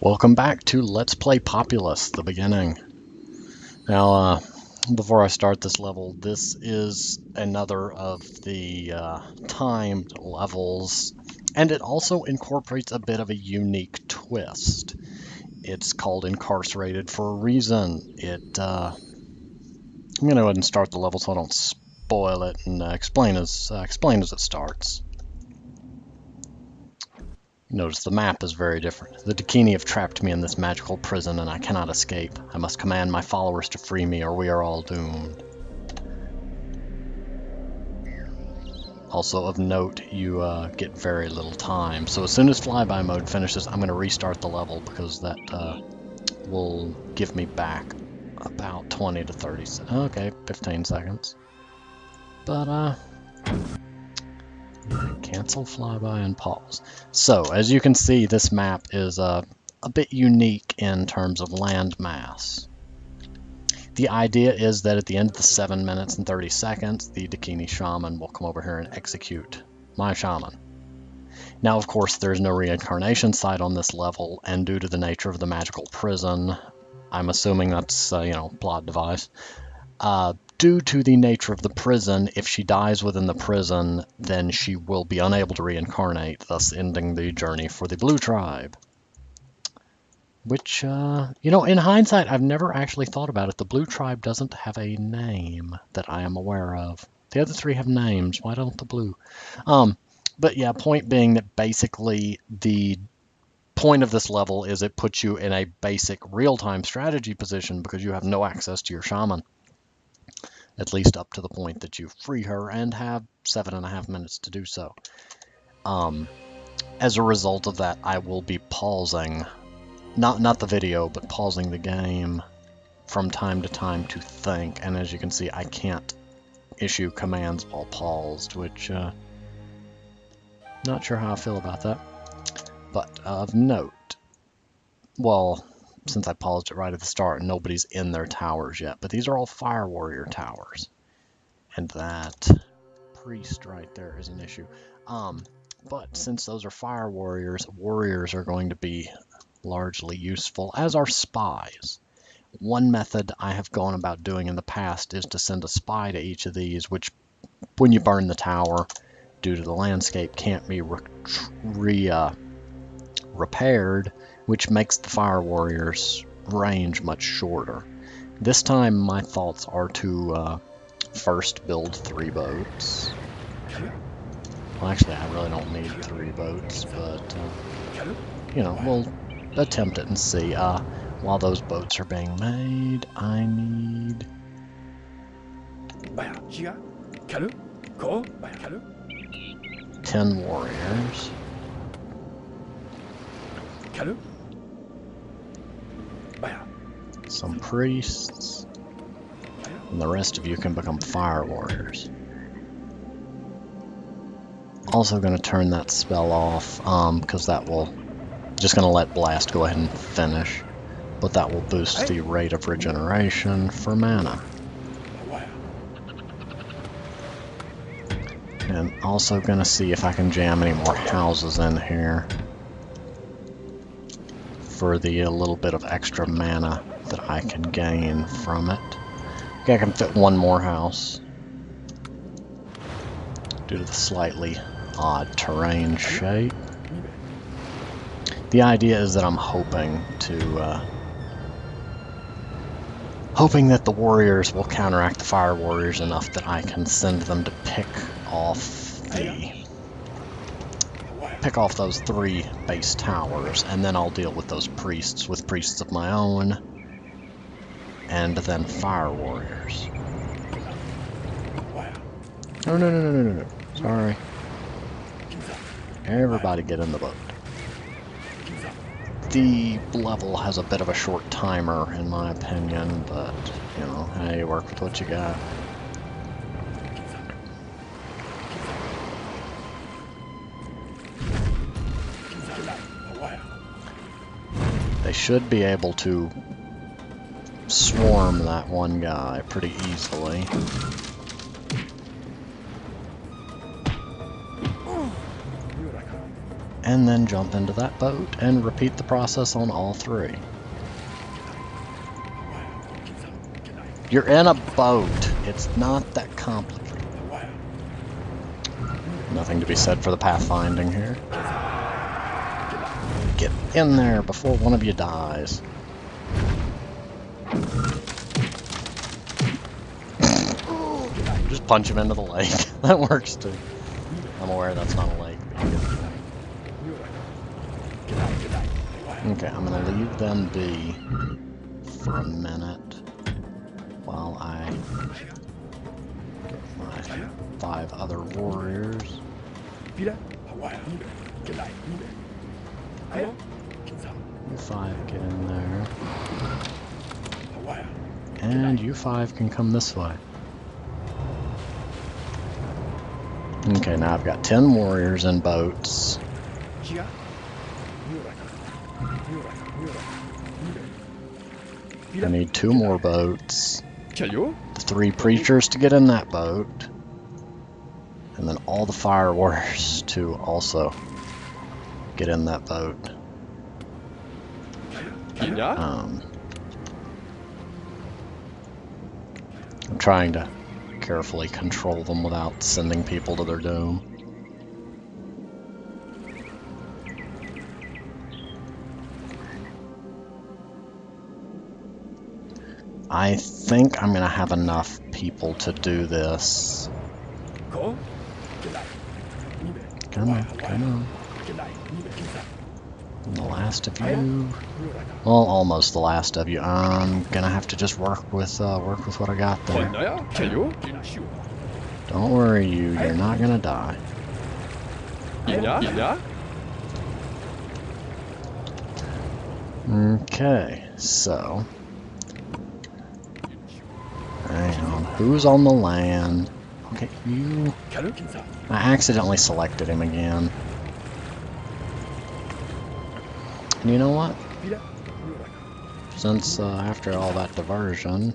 Welcome back to Let's Play Populous, the beginning. Now, before I start this level, this is another of the timed levels, and it also incorporates a bit of a unique twist. It's called Incarcerated for a reason. I'm going to go ahead and start the level so I don't spoil it and explain as it starts. Notice the map is very different. The Dakini have trapped me in this magical prison and I cannot escape. I must command my followers to free me or we are all doomed. Also of note, you get very little time. So as soon as flyby mode finishes, I'm going to restart the level because that will give me back about 20 to 30 seconds. Okay, 15 seconds. But, cancel flyby and pause. So, as you can see, this map is a bit unique in terms of land mass. The idea is that at the end of the 7 minutes and 30 seconds, the Dakini shaman will come over here and execute my shaman. Now, of course, there's no reincarnation site on this level, and due to the nature of the magical prison, I'm assuming that's, plot device. Due to the nature of the prison, if she dies within the prison, then she will be unable to reincarnate, thus ending the journey for the Blue Tribe. Which, in hindsight, I've never actually thought about it. The Blue Tribe doesn't have a name that I am aware of. The other three have names. Why don't the Blue? But yeah, point being that basically the point of this level is it puts you in a basic real-time strategy position because you have no access to your shaman. At least up to the point that you free her and have 7.5 minutes to do so. As a result of that, I will be pausing, not the video, but pausing the game from time to time to think. And as you can see, I can't issue commands while paused, which, not sure how I feel about that. But of note, well, since I paused it right at the start, nobody's in their towers yet. But these are all Fire Warrior towers. And that priest right there is an issue. But since those are Fire Warriors, warriors are going to be largely useful, as are spies. One method I have gone about doing in the past is to send a spy to each of these, which, when you burn the tower, due to the landscape, can't be repaired, which makes the Fire Warriors' range much shorter. This time my thoughts are to first build 3 boats. Well, actually I really don't need 3 boats, but we'll attempt it and see. While those boats are being made, I need 10 warriors. Some priests, and the rest of you can become Fire Warriors. Also going to turn that spell off, because that will, just going to let Blast go ahead and finish, but that will boost the rate of regeneration for mana. And also going to see if I can jam any more houses in here for the little bit of extra mana that I can gain from it. Okay, I can fit 1 more house due to the slightly odd terrain shape. The idea is that I'm hoping that the warriors will counteract the Fire Warriors enough that I can send them to pick off those 3 base towers, and then I'll deal with those priests with priests of my own, and then Fire Warriors. No. Sorry. Everybody get in the boat. The level has a bit of a short timer, in my opinion, but, hey, work with what you got. They should be able to swarm that one guy pretty easily. and then jump into that boat and repeat the process on all three. You're in a boat. It's not that complicated. Nothing to be said for the pathfinding here. Get in there before one of you dies. Just punch him into the lake. That works too. I'm aware that's not a lake. Okay, I'm gonna leave them be for a minute while I get my 5 other warriors. You 5 get in there. And you 5 can come this way. Okay, now I've got 10 warriors in boats. I need 2 more boats. 3 preachers to get in that boat. And then all the fire warriors to also get in that boat. I'm trying to carefully control them without sending people to their doom. I think I'm gonna have enough people to do this. Come on, come on. And the last of you, well, almost the last of you. I'm gonna have to just work with what I got there. Don't worry, you're not gonna die. Okay, so hang on. Who's on the land? Okay, you. I accidentally selected him again. And you know what? Since after all that diversion,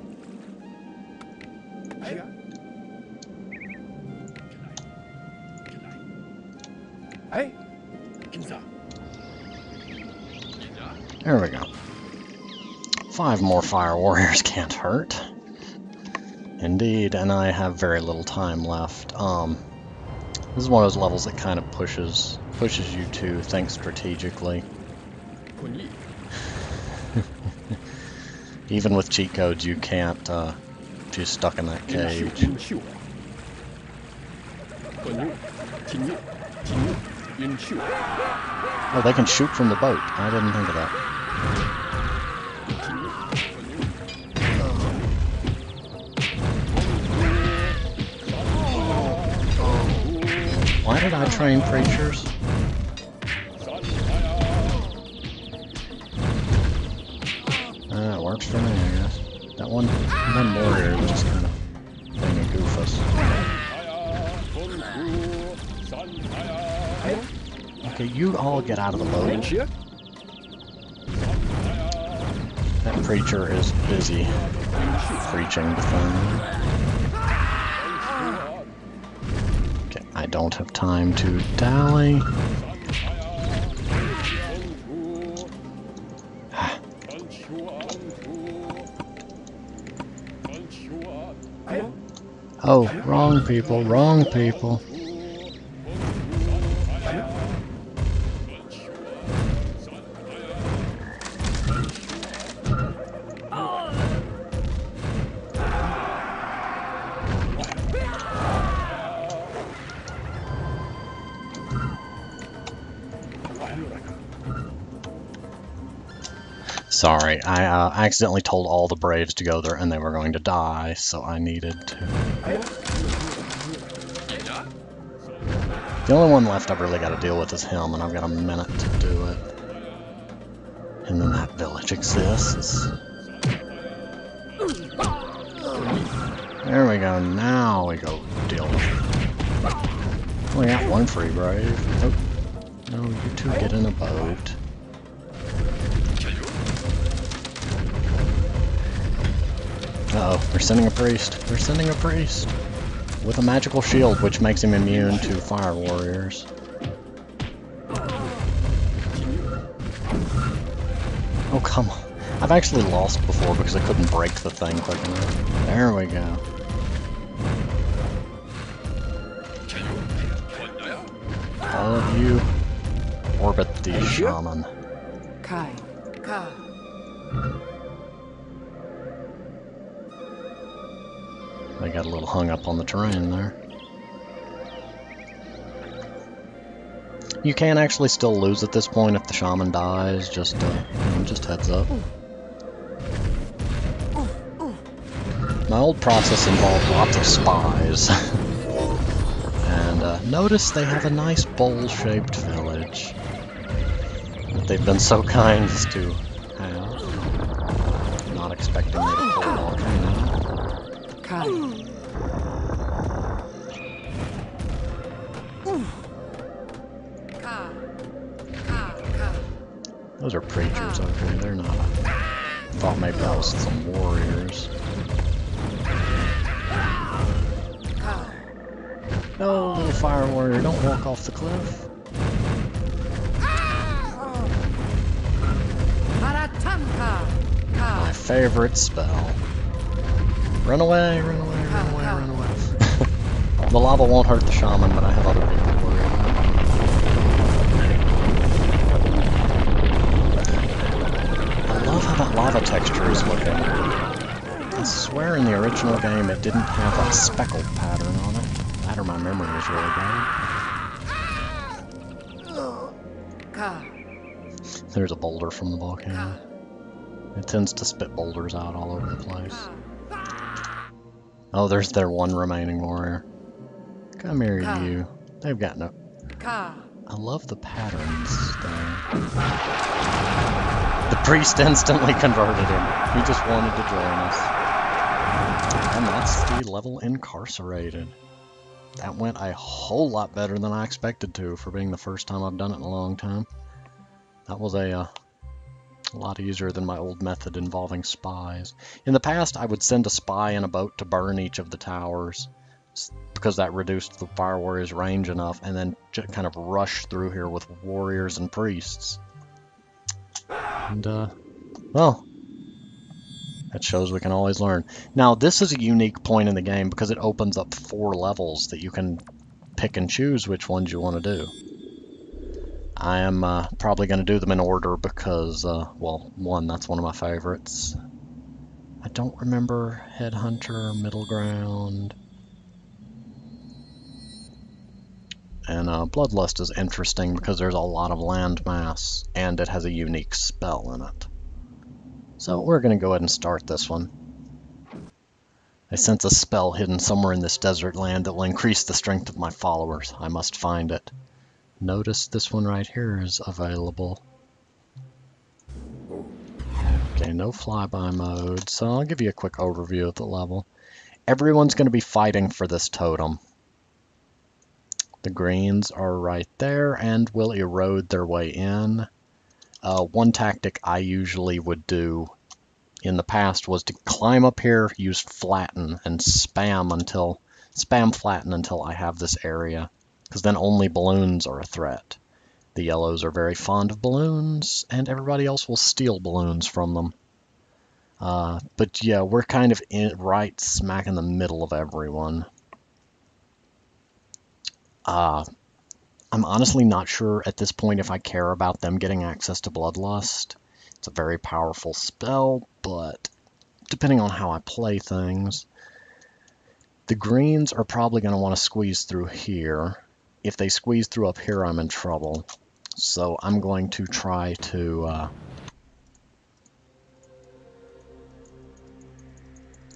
there we go. 5 more fire warriors can't hurt. Indeed, and I have very little time left. This is one of those levels that kind of pushes you to think strategically. Even with cheat codes, you can't be stuck in that cage. Oh, they can shoot from the boat. I didn't think of that. Why did I train preachers? It works for me, I guess. That one warrior was just kind of being a goofus. Okay, you all get out of the boat. That preacher is busy preaching the thing. Okay, I don't have time to dally. Oh, wrong people, wrong people. Sorry, I accidentally told all the Braves to go there and they were going to die, so I needed to. The only one left I've really got to deal with is him, and I've got a minute to do it. And then that village exists. There we go, now we go deal with it. We got 1 free Brave. Oh, no, you 2 get in a boat. Uh-oh, they're sending a priest. They're sending a priest. With a magical shield, which makes him immune to fire warriors. Oh, come on. I've actually lost before because I couldn't break the thing quick enough. There we go. All of you, orbit the shaman. Kai. Ka. They got a little hung up on the terrain there. You can actually still lose at this point if the shaman dies, just heads up. My old process involved lots of spies. And notice they have a nice bowl-shaped village that they've been so kind as to have. Not expecting me to pull a volcano. Kai. Those are preachers, okay, they're not. Thought maybe that was some warriors. No, little fire warrior, don't walk off the cliff. My favorite spell. Run away, run away, run away, run away. The lava won't hurt the shaman, but I have other people to worry about. I love how that lava texture is looking. I swear in the original game it didn't have that speckled pattern on it. That or my memory is really bad. There's a boulder from the volcano. It tends to spit boulders out all over the place. Oh, there's their one remaining warrior. Come here, you. They've got no... I love the patterns, though. The priest instantly converted him. He just wanted to join us. And that's the level Incarcerated. That went a whole lot better than I expected to for being the first time I've done it in a long time. That was a lot easier than my old method involving spies. In the past, I would send a spy in a boat to burn each of the towers because that reduced the fire warriors' range enough, and then just kind of rush through here with warriors and priests. And, well, that shows we can always learn. Now, this is a unique point in the game because it opens up 4 levels that you can pick and choose which ones you want to do. I am probably going to do them in order because, well, 1, that's one of my favorites. I don't remember Headhunter, Middle Ground. And Bloodlust is interesting because there's a lot of landmass, and it has a unique spell in it. So we're going to go ahead and start this one. I sense a spell hidden somewhere in this desert land that will increase the strength of my followers. I must find it. Notice this one right here is available. Okay, no flyby mode, so I'll give you a quick overview of the level. Everyone's going to be fighting for this totem. The greens are right there and will erode their way in. One tactic I usually would do in the past was to climb up here, use flatten, and spam flatten until I have this area, because then only balloons are a threat. The yellows are very fond of balloons, and everybody else will steal balloons from them. But yeah, we're kind of right smack in the middle of everyone. I'm honestly not sure at this point if I care about them getting access to Bloodlust. It's a very powerful spell, but depending on how I play things, the greens are probably going to want to squeeze through here. If they squeeze through up here, I'm in trouble. So I'm going to try to...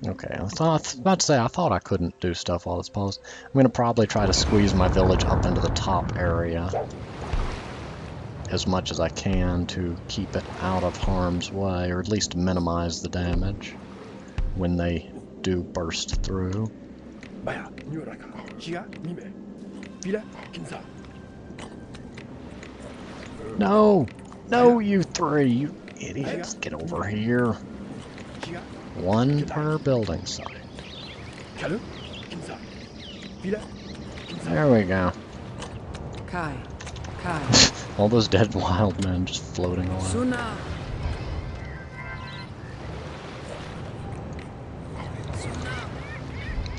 Okay, I was about to say, I thought I couldn't do stuff while it's paused. I'm going to probably try to squeeze my village up into the top area as much as I can to keep it out of harm's way, or at least minimize the damage when they do burst through. No! No, you 3, you idiots! Get over here. 1 per building site. There we go. Kai. Kai. All those dead wild men just floating away.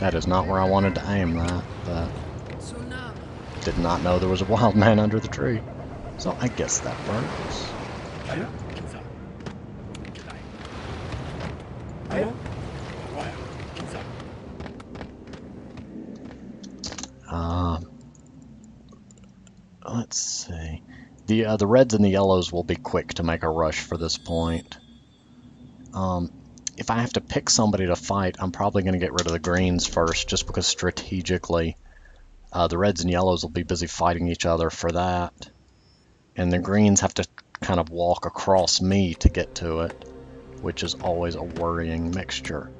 That is not where I wanted to aim that, but Tsunami. did not know there was a wild man under the tree. So I guess that works. Let's see. The reds and the yellows will be quick to make a rush for this point. If I have to pick somebody to fight, I'm probably going to get rid of the greens first, just because strategically the reds and yellows will be busy fighting each other for that. And the greens have to kind of walk across me to get to it, which is always a worrying mixture.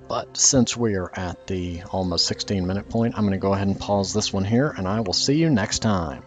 But since we are at the almost 16-minute point, I'm going to go ahead and pause this one here, and I will see you next time.